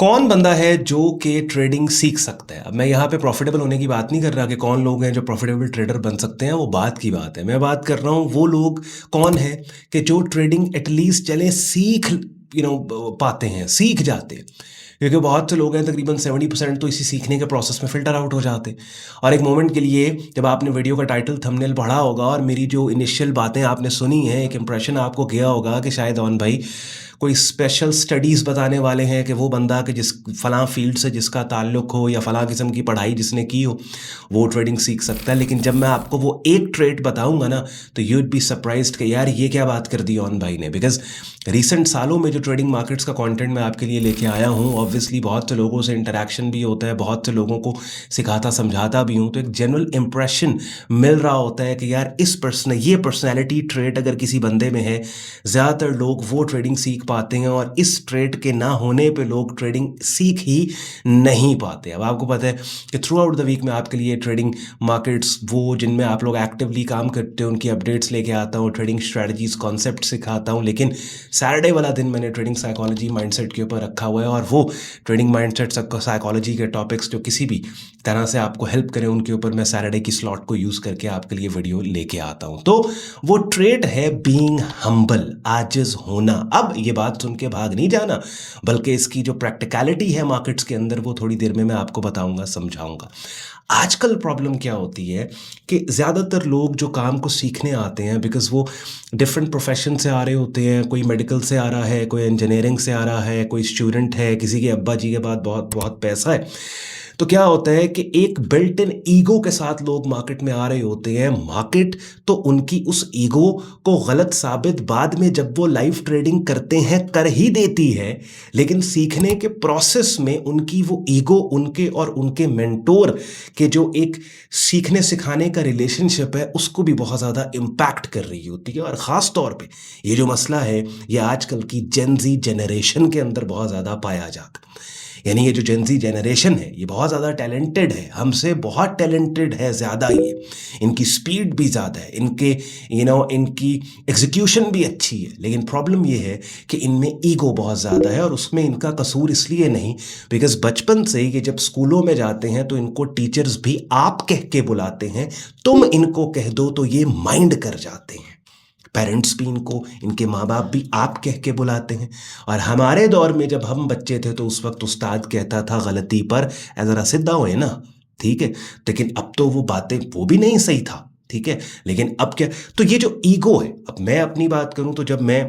कौन बंदा है जो कि ट्रेडिंग सीख सकता है? अब मैं यहाँ पे प्रॉफिटेबल होने की बात नहीं कर रहा कि कौन लोग हैं जो प्रॉफिटेबल ट्रेडर बन सकते हैं, वो बात की बात है। मैं बात कर रहा हूँ वो लोग कौन है कि जो ट्रेडिंग एटलीस्ट चले सीख पाते हैं, सीख जाते हैं। क्योंकि बहुत से लोग हैं, तकरीबन 70% तो इसी सीखने के प्रोसेस में फ़िल्टर आउट हो जाते हैं। और एक मोमेंट के लिए जब आपने वीडियो का टाइटल थंबनेल पढ़ा होगा और मेरी जो इनिशियल बातें आपने सुनी हैं, एक इम्प्रेशन आपको गया होगा कि शायद ऑन भाई कोई स्पेशल स्टडीज़ बताने वाले हैं कि वो बंदा कि जिस फ़लाँ फील्ड से जिसका ताल्लुक़ हो या फ़लाँ किस्म की पढ़ाई जिसने की हो वो ट्रेडिंग सीख सकता है। लेकिन जब मैं आपको वो एक ट्रेड बताऊंगा ना, तो यूड बी सरप्राइज्ड कि यार ये क्या बात कर दी ऑन भाई ने। बिकॉज रिसेंट सालों में जो ट्रेडिंग मार्केट्स का कंटेंट मैं आपके लिए लेके आया हूँ, ऑब्वियसली बहुत से लोगों से इंटरेक्शन भी होता है, बहुत से लोगों को सिखाता समझाता भी हूँ, तो एक जनरल इंप्रेशन मिल रहा होता है कि यार ये पर्सनैलिटी ट्रेड अगर किसी बंदे में है, ज़्यादातर लोग वो ट्रेडिंग सीख पाते हैं, और इस ट्रेड के ना होने पे लोग ट्रेडिंग सीख ही नहीं पाते। अब आपको पता है कि थ्रू आउट द वीक मैं आपके लिए ट्रेडिंग मार्केट्स वो जिनमें आप लोग एक्टिवली काम करते हो उनकी अपडेट्स लेके आता हूँ, ट्रेडिंग स्ट्रैटेजीज कॉन्सेप्ट सिखाता हूँ। लेकिन सैटरडे वाला दिन मैंने ट्रेडिंग साइकोलॉजी माइंडसेट के ऊपर रखा हुआ है, और वो ट्रेडिंग माइंडसेट साइकोलॉजी के टॉपिक्स जो किसी भी तरह से आपको हेल्प करें, उनके ऊपर मैं सैटरडे की स्लॉट को यूज़ करके आपके लिए वीडियो लेके आता हूँ। तो वो ट्रेड है बीइंग हम्बल, आजिज होना। अब ये बात सुन के भाग नहीं जाना, बल्कि इसकी जो प्रैक्टिकलिटी है मार्केट्स के अंदर वो थोड़ी देर में मैं आपको बताऊंगा, समझाऊंगा। आजकल प्रॉब्लम क्या होती है कि ज़्यादातर लोग जो काम को सीखने आते हैं, बिकॉज़ वो डिफरेंट प्रोफेशन से आ रहे होते हैं, कोई मेडिकल से आ रहा है, कोई इंजीनियरिंग से आ रहा है, कोई स्टूडेंट है, किसी के अब्बा जी के पास बहुत बहुत पैसा है, तो क्या होता है कि एक बिल्ट इन ईगो के साथ लोग मार्केट में आ रहे होते हैं। मार्केट तो उनकी उस ईगो को गलत साबित बाद में जब वो लाइव ट्रेडिंग करते हैं कर ही देती है, लेकिन सीखने के प्रोसेस में उनकी वो ईगो उनके और उनके मेंटोर के जो एक सीखने सिखाने का रिलेशनशिप है उसको भी बहुत ज़्यादा इम्पैक्ट कर रही होती है। और ख़ास तौर पे ये जो मसला है ये आजकल की जेन ज़ी जनरेशन के अंदर बहुत ज़्यादा पाया जाता है। यानी ये जो जेन ज़ी जनरेशन है ये बहुत ज़्यादा टैलेंटेड है, हमसे बहुत टैलेंटेड है, ज़्यादा ही, इनकी स्पीड भी ज़्यादा है, इनके इनकी एग्जीक्यूशन भी अच्छी है। लेकिन प्रॉब्लम ये है कि इनमें ईगो बहुत ज़्यादा है, और उसमें इनका कसूर इसलिए नहीं बिकॉज बचपन से ही जब स्कूलों में जाते हैं तो इनको टीचर्स भी आप कह के बुलाते हैं, तुम इनको कह दो तो ये माइंड कर जाते हैं। पेरेंट्स भी इनको, इनके माँ बाप भी आप कह के बुलाते हैं। और हमारे दौर में जब हम बच्चे थे तो उस वक्त उस्ताद कहता था गलती पर ज़रा सीधा हो ना, ठीक है। लेकिन अब तो वो बातें वो भी नहीं सही था, ठीक है। लेकिन अब क्या, तो ये जो ईगो है, अब मैं अपनी बात करूं तो जब मैं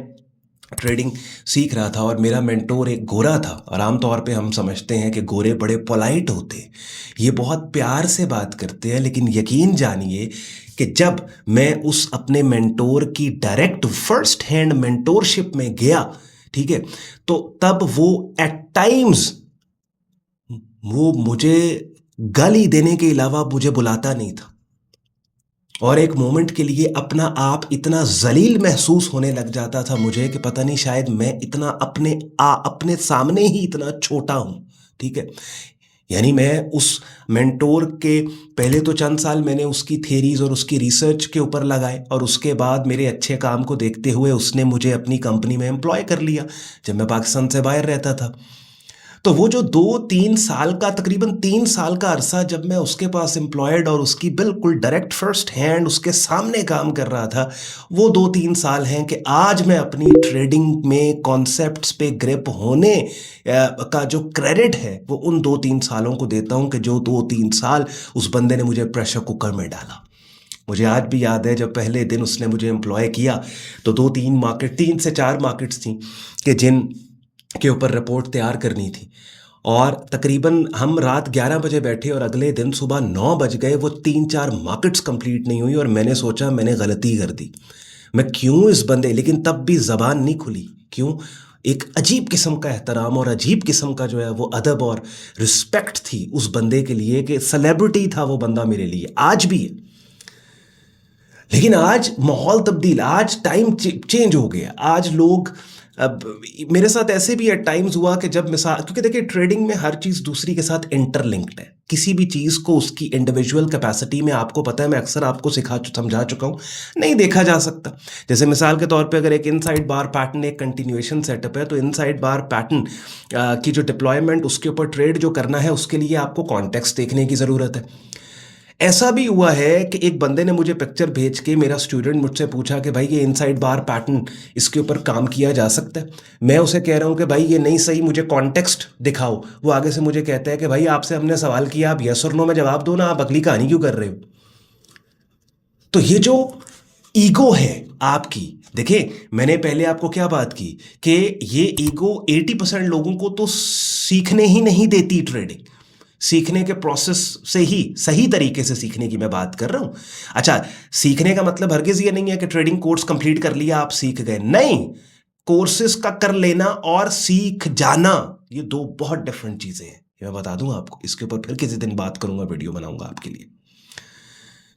ट्रेडिंग सीख रहा था और मेरा मेंटोर एक गोरा था, और आमतौर पे हम समझते हैं कि गोरे बड़े पोलाइट होते हैं, ये बहुत प्यार से बात करते हैं, लेकिन यकीन जानिए कि जब मैं उस अपने मेंटोर की डायरेक्ट फर्स्ट हैंड मेंटोरशिप में गया, ठीक है, तो तब वो एट टाइम्स वो मुझे गाली देने के अलावा मुझे बुलाता नहीं था। और एक मोमेंट के लिए अपना आप इतना जलील महसूस होने लग जाता था मुझे कि पता नहीं शायद मैं इतना अपने सामने ही इतना छोटा हूं, ठीक है। यानी मैं उस मेंटोर के पहले तो चंद साल मैंने उसकी थेरीज और उसकी रिसर्च के ऊपर लगाए, और उसके बाद मेरे अच्छे काम को देखते हुए उसने मुझे अपनी कंपनी में एम्प्लॉय कर लिया जब मैं पाकिस्तान से बाहर रहता था। तो वो जो 2-3 साल का, तकरीबन 3 साल का अरसा जब मैं उसके पास एम्प्लॉयड और उसकी बिल्कुल डायरेक्ट फर्स्ट हैंड उसके सामने काम कर रहा था, वो 2-3 साल हैं कि आज मैं अपनी ट्रेडिंग में कॉन्सेप्ट्स पे ग्रिप होने का जो क्रेडिट है वो उन 2-3 सालों को देता हूँ कि जो 2-3 साल उस बंदे ने मुझे प्रेशर कुकर में डाला। मुझे आज भी याद है जब पहले दिन उसने मुझे एम्प्लॉय किया तो 3 से 4 मार्केट्स थी कि जिन के ऊपर रिपोर्ट तैयार करनी थी, और तकरीबन हम रात 11 बजे बैठे और अगले दिन सुबह 9 बज गए, वो 3-4 मार्केट्स कंप्लीट नहीं हुई, और मैंने सोचा मैंने गलती कर दी, मैं क्यों इस बंदे, लेकिन तब भी ज़बान नहीं खुली। क्यों? एक अजीब किस्म का एहतराम और अजीब किस्म का जो है वो अदब और रिस्पेक्ट थी उस बंदे के लिए कि सेलिब्रिटी था वो बंदा मेरे लिए, आज भी है। लेकिन आज माहौल तब्दील, आज टाइम चेंज हो गया, आज लोग अब मेरे साथ ऐसे भी एट टाइम्स हुआ कि जब मिसाल, क्योंकि देखिए ट्रेडिंग में हर चीज़ दूसरी के साथ इंटरलिंक्ड है, किसी भी चीज़ को उसकी इंडिविजुअल कैपेसिटी में, आपको पता है मैं अक्सर आपको समझा चुका हूँ, नहीं देखा जा सकता। जैसे मिसाल के तौर पे अगर एक इनसाइड बार पैटर्न एक कंटिन्यूएशन सेटअप है, तो इनसाइड बार पैटर्न की जो डिप्लॉयमेंट, उसके ऊपर ट्रेड जो करना है, उसके लिए आपको कॉन्टेक्स्ट देखने की ज़रूरत है। ऐसा भी हुआ है कि एक बंदे ने मुझे पिक्चर भेज के, मेरा स्टूडेंट मुझसे पूछा कि भाई ये इनसाइड बार पैटर्न, इसके ऊपर काम किया जा सकता है। मैं उसे कह रहा हूँ कि भाई ये नहीं सही, मुझे कॉन्टेक्स्ट दिखाओ। वो आगे से मुझे कहता है कि भाई आपसे हमने सवाल किया, आप यस और नो में जवाब दो ना, आप अगली कहानी क्यों कर रहे हो। तो ये जो ईगो है आपकी, देखिए मैंने पहले आपको क्या बात की कि ये ईगो 80% लोगों को तो सीखने ही नहीं देती ट्रेडिंग। सीखने के प्रोसेस से ही, सही तरीके से सीखने की मैं बात कर रहा हूं। अच्छा, सीखने का मतलब हरगिज ये नहीं है कि ट्रेडिंग कोर्स कंप्लीट कर लिया आप सीख गए, नहीं। कोर्सेस का कर लेना और सीख जाना, ये दो बहुत डिफरेंट चीजें हैं। ये मैं बता दूं आपको, इसके ऊपर फिर किसी दिन बात करूंगा, वीडियो बनाऊंगा आपके लिए।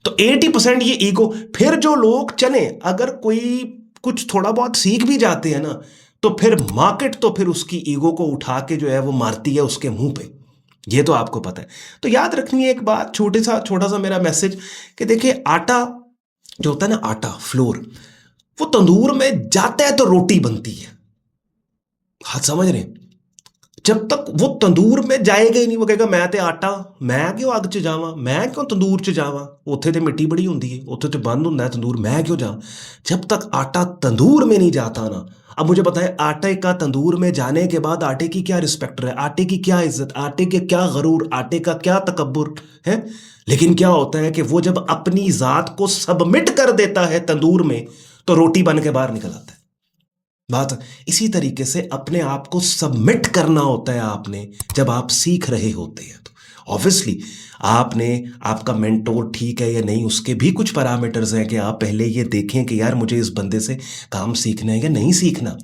तो 80% ये ईगो। फिर जो लोग चले, अगर कोई कुछ थोड़ा बहुत सीख भी जाते हैं ना, तो फिर मार्केट तो फिर उसकी ईगो को उठा के जो है वो मारती है उसके मुंह पे। ये तो आपको पता है। तो याद रखनी है एक बात, छोटा सा मेरा मैसेज, कि देखिए आटा जो होता है ना, आटा फ्लोर, वो तंदूर में जाता है तो रोटी बनती है। हाथ समझ रहे हैं? जब तक वो तंदूर में जाएगा ही नहीं, वो कहेगा मैं ते आटा, मैं क्यों अग च जावां, मैं क्यों तंदूर च जावां, उत्थे ते मिट्टी बड़ी हुंदी है, उत्थे ते बंद हुंदा है तंदूर, मैं क्यों जावां। जब तक आटा तंदूर में नहीं जाता ना, अब मुझे बताएं, आटे का तंदूर में जाने के बाद आटे की क्या रिस्पेक्ट है, आटे की क्या इज्जत, आटे के क्या गरूर, आटे का क्या तकब्बुर है। लेकिन क्या होता है कि वो जब अपनी जात को सबमिट कर देता है तंदूर में, तो रोटी बन के बाहर निकल आता है। बात इसी तरीके से अपने आप को सबमिट करना होता है आपने, जब आप सीख रहे होते हैं। तो ऑब्वियसली आपने, आपका मेंटोर ठीक है या नहीं, उसके भी कुछ पैरामीटर्स हैं कि आप पहले ये देखें कि यार मुझे इस बंदे से काम सीखना है या नहीं सीखना।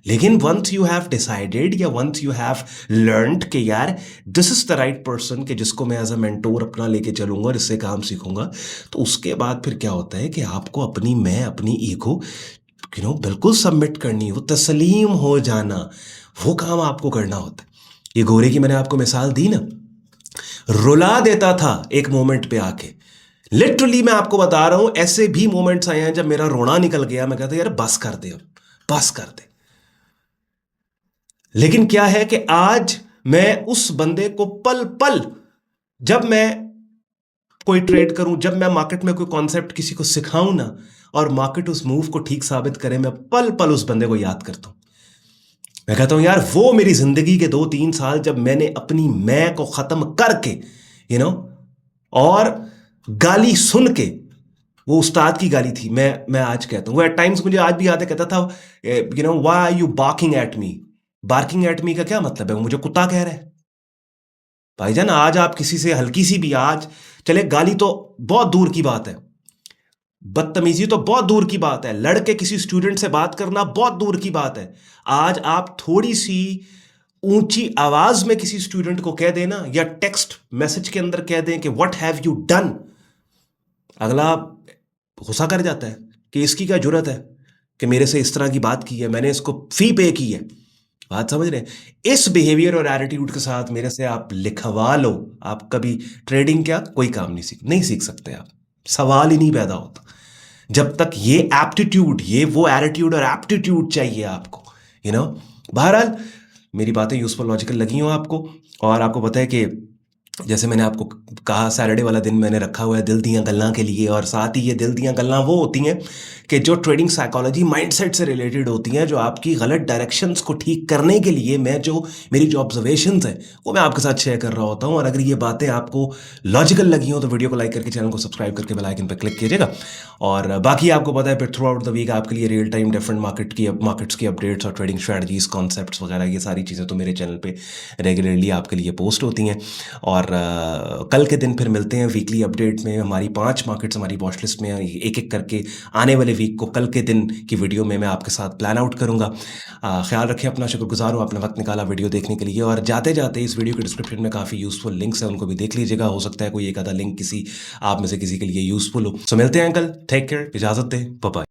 लेकिन वंस यू हैव डिसाइडेड, या वंस यू हैव लर्नड कि यार this is the right person, कि जिसको मैं एज अ मेंटोर अपना लेके चलूंगा और इससे काम सीखूंगा, तो उसके बाद फिर क्या होता है कि आपको अपनी ईगो बिल्कुल सबमिट करनी, वो तस्लीम हो जाना, वो काम आपको करना होता है। ये गोरे की मैंने आपको मिसाल दी ना, रुला देता था एक मोमेंट पे आके। लिटरली मैं आपको बता रहा हूं, ऐसे भी मोमेंट्स आए हैं जब मेरा रोना निकल गया, मैं कहता यार बस कर दे, बस कर दे। लेकिन क्या है कि आज मैं उस बंदे को पल पल, जब मैं कोई ट्रेड करूं, जब मैं मार्केट में कोई कॉन्सेप्ट किसी को सिखाऊं ना, और मार्केट उस मूव को ठीक साबित करे, मैं पल पल उस बंदे को याद करता हूं। मैं कहता हूं यार वो मेरी जिंदगी के 2-3 साल, जब मैंने अपनी मैं को खत्म करके और गाली सुन के, वो उस्ताद की गाली थी, मैं आज कहता हूं, वो एट टाइम्स मुझे आज भी याद है, कहता था why are you barking at me. Barking at me का क्या मतलब है, वो मुझे कुत्ता कह रहा है। भाईजान आज आप किसी से हल्की सी भी, आज चले गाली तो बहुत दूर की बात है, बदतमीजी तो बहुत दूर की बात है, लड़के किसी स्टूडेंट से बात करना बहुत दूर की बात है। आज आप थोड़ी सी ऊंची आवाज में किसी स्टूडेंट को कह देना, या टेक्स्ट मैसेज के अंदर कह दें कि व्हाट हैव यू डन, अगला गुस्सा कर जाता है कि इसकी क्या जुर्रत है कि मेरे से इस तरह की बात की है, मैंने इसको फी पे की है। बात समझ रहे हैं? इस बिहेवियर और एटीट्यूड के साथ मेरे से आप लिखवा लो, आप कभी ट्रेडिंग क्या कोई काम नहीं सीख सकते आप, सवाल ही नहीं पैदा होता जब तक ये एप्टीट्यूड, ये वो एटीट्यूड और एप्टीट्यूड चाहिए आपको। बहरहाल मेरी बातें यूजफुल लॉजिकल लगी हो आपको, और आपको पता है कि जैसे मैंने आपको कहा, सैटरडे वाला दिन मैंने रखा हुआ है दिल दियां गल्लां के लिए, और साथ ही ये दिल दियां गल्लां वो होती हैं कि जो ट्रेडिंग साइकोलॉजी माइंडसेट से रिलेटेड होती हैं, जो आपकी गलत डायरेक्शंस को ठीक करने के लिए मेरी जो ऑब्जर्वेशंस हैं वो मैं आपके साथ शेयर कर रहा होता हूं। और अगर ये बातें आपको लॉजिकल लगी हो तो वीडियो को लाइक करके, चैनल को सब्सक्राइब करके बेल आइकन पर क्लिक कीजिएगा। और बाकी आपको पता है फिर थ्रू आउट द वीक आपके लिए रियल टाइम डिफरेंट मार्केट्स की अपडेट्स और ट्रेडिंग स्ट्रैटेजीज, कॉन्सेप्ट्स वगैरह, ये सारी चीज़ें तो मेरे चैनल पे रेगुलरली आपके लिए पोस्ट होती हैं। और कल के दिन फिर मिलते हैं वीकली अपडेट में। हमारी 5 मार्केट्स हमारी वॉच लिस्ट में, एक एक करके आने वाले वीक को कल के दिन की वीडियो में मैं आपके साथ प्लान आउट करूंगा। ख्याल रखें अपना, शुक्रगुजार हूँ आपने वक्त निकाला वीडियो देखने के लिए। और जाते जाते इस वीडियो के डिस्क्रिप्शन में काफ़ी यूजफुल लिंक्स हैं, उनको भी देख लीजिएगा, हो सकता है कोई एक आधा लिंक किसी आप में से किसी के लिए यूजफुल हो। सो मिलते हैं कल, टेक केयर, इजाज़त दें, बाय बाय।